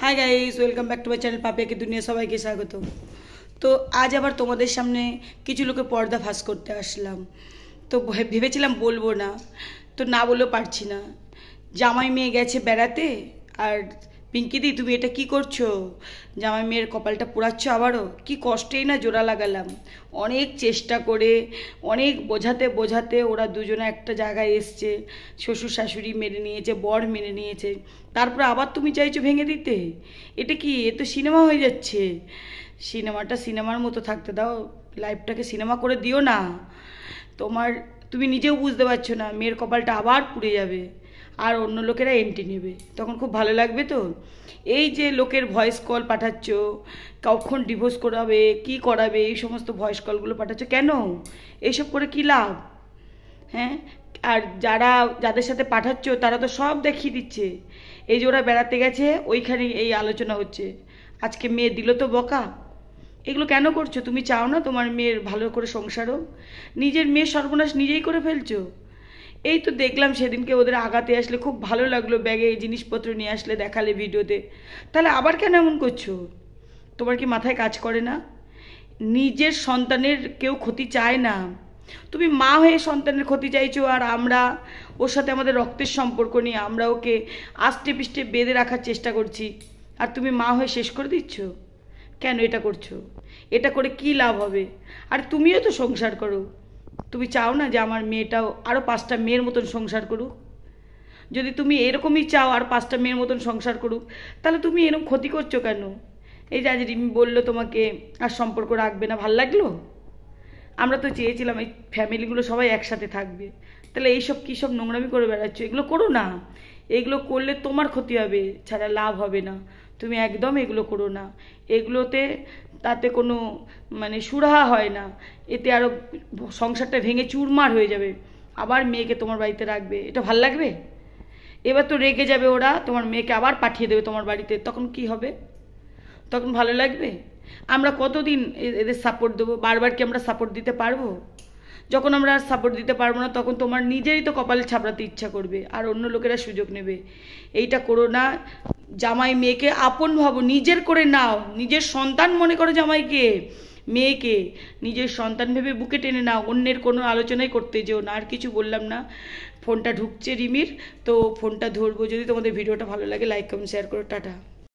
High guys, welcome back to my channel Papiya কি দুনিয়া। সবাইকে স্বাগত। তো আজ আবার তোমাদের সামনে কিছু লোকের পর্দা ফাঁস করতে আসলাম। তো ভেবেছিলাম বলবো না, তো না বলেও পারছি না। জামাই মেয়ে গেছে বেড়াতে, আর পিঙ্কিদি তুমি এটা কি করছো? জামাই মেয়ের কপালটা পোড়াচ্ছ আবারও। কি কষ্টেই না জোড়া লাগালাম, অনেক চেষ্টা করে, অনেক বোঝাতে বোঝাতে ওরা দুজনে একটা জায়গায় এসছে। শ্বশুর শাশুড়ি মেনে নিয়েছে, বর মেনে নিয়েছে, তারপরে আবার তুমি চাইছো ভেঙে দিতে। এটা কি? এ তো সিনেমা হয়ে যাচ্ছে। সিনেমাটা সিনেমার মতো থাকতে দাও, লাইফটাকে সিনেমা করে দিও না। তুমি নিজেও বুঝতে পারছো না, মেয়ের কপালটা আবার পুড়ে যাবে, আর অন্য লোকেরা এন্ট্রি নেবে, তখন খুব ভালো লাগবে। তো এই যে লোকের ভয়েস কল পাঠাচ্ছ, কখন ডিভোর্স করাবে, কি করাবে, এই সমস্ত ভয়েস কলগুলো পাঠাচ্ছ কেন? এইসব করে কি লাভ? হ্যাঁ, আর যাদের সাথে পাঠাচ্ছ তারা তো সব দেখিয়ে দিচ্ছে। এই যে ওরা বেড়াতে গেছে, ওইখানে এই আলোচনা হচ্ছে। আজকে মেয়ে দিল তো বকা। এগুলো কেন করছো? তুমি চাও না তোমার মেয়ের ভালো করে সংসার হোক? নিজের মেয়ের সর্বনাশ নিজেই করে ফেলছো। এই তো দেখলাম সেদিনকে ওদের আগাতে আসলে খুব ভালো লাগলো, ব্যাগে এই জিনিসপত্র নিয়ে আসলে দেখালে ভিডিওতে, তাহলে আবার কেন এমন করছো? তোমার কি মাথায় কাজ করে না? নিজের সন্তানের কেউ ক্ষতি চায় না। তুমি মা হয়ে সন্তানের ক্ষতি চাইছো, আর আমরা ওর সাথে আমাদের রক্তের সম্পর্ক নিয়ে আমরা ওকে আষ্টে পিষ্টে বেঁধে রাখার চেষ্টা করছি, আর তুমি মা হয়ে শেষ করে দিচ্ছ। কেন এটা করছো? এটা করে কি লাভ হবে? আর তুমিও তো সংসার করো। তুমি চাও না যে আমার মেয়েটাও আরও 5টা মেয়ের মতন সংসার করুক? যদি তুমি এরকমই চাও আর 5টা মেয়ের মতন সংসার করুক, তাহলে তুমি এরকম ক্ষতি করছো কেন? এই যে আজ রিমি বললো তোমাকে আর সম্পর্ক রাখবে না, ভাল লাগলো? আমরা তো চেয়েছিলাম এই ফ্যামিলিগুলো সবাই একসাথে থাকবে। তাহলে এইসব কী সব নোংরামি করে বেড়াচ্ছ? এগুলো করো না। এগুলো করলে তোমার ক্ষতি হবে, ছাড়া লাভ হবে না। তুমি একদম এগুলো করো না। এগুলোতে তাতে কোনো সুরাহা হয় না। এতে আরও সংসারটা ভেঙে চুরমার হয়ে যাবে। আবার মেয়েকে তোমার বাড়িতে রাখবে, এটা ভাল লাগবে? এবার তো রেগে যাবে ওরা, তোমার মেয়েকে আবার পাঠিয়ে দেবে তোমার বাড়িতে, তখন কি হবে? তখন ভালো লাগবে? আমরা কতদিন এদের সাপোর্ট দেবো? বারবার কি আমরা সাপোর্ট দিতে পারবো? যখন আমরা আর সাপোর্ট দিতে পারবো না, তখন তোমার নিজেরই তো কপালে ছাপড়াতে ইচ্ছা করবে, আর অন্য লোকেরা সুযোগ নেবে। এইটা করো না। জামাই মেয়েকে আপন ভাবো, নিজের করে নাও, নিজের সন্তান মনে করো জামাইকে। মেয়েকে নিজের সন্তান ভেবে বুকে টেনে নাও, অন্যের কোনো আলোচনাই করতে যেও না। আর কিছু বললাম না। ফোনটা ঢুকছে রিমির, তো ফোনটা ধরবো। যদি তোমাদের ভিডিওটা ভালো লাগে লাইক কমেন্ট শেয়ার করো। টাটা।